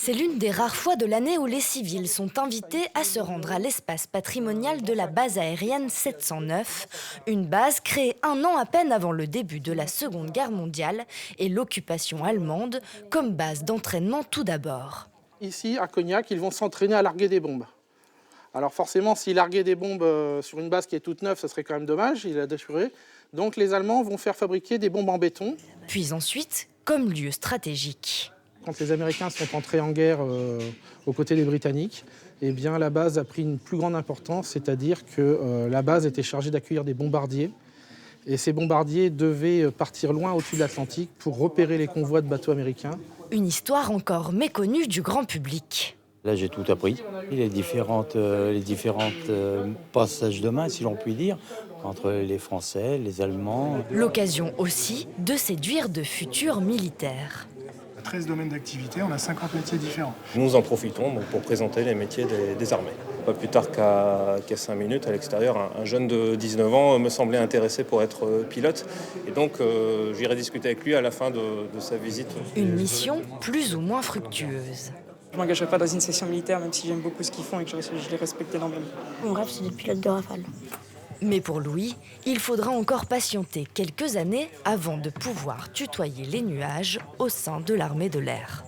C'est l'une des rares fois de l'année où les civils sont invités à se rendre à l'espace patrimonial de la base aérienne 709, une base créée un an à peine avant le début de la Seconde Guerre mondiale et l'occupation allemande, comme base d'entraînement tout d'abord. Ici, à Cognac, ils vont s'entraîner à larguer des bombes. Alors forcément, s'ils larguaient des bombes sur une base qui est toute neuve, ça serait quand même dommage, il a assuré. Donc les Allemands vont faire fabriquer des bombes en béton. Puis ensuite, comme lieu stratégique. Quand les Américains sont entrés en guerre aux côtés des Britanniques, eh bien, la base a pris une plus grande importance, c'est-à-dire que la base était chargée d'accueillir des bombardiers. Et ces bombardiers devaient partir loin au-dessus de l'Atlantique pour repérer les convois de bateaux américains. Une histoire encore méconnue du grand public. Là, j'ai tout appris. Les différentes passages de main, si l'on peut dire, entre les Français, les Allemands. L'occasion aussi de séduire de futurs militaires. 13 domaines d'activité, on a 50 métiers différents. Nous en profitons donc, pour présenter les métiers des armées. Pas plus tard qu'à 5 minutes à l'extérieur, un jeune de 19 ans me semblait intéressé pour être pilote. Et donc j'irai discuter avec lui à la fin de sa visite. Une mission plus ou moins fructueuse. Je ne m'engagerai pas dans une section militaire, même si j'aime beaucoup ce qu'ils font et que je les respecte énormément. Mon rêve, c'est d'être pilote de Rafale. Mais pour Louis, il faudra encore patienter quelques années avant de pouvoir tutoyer les nuages au sein de l'armée de l'air.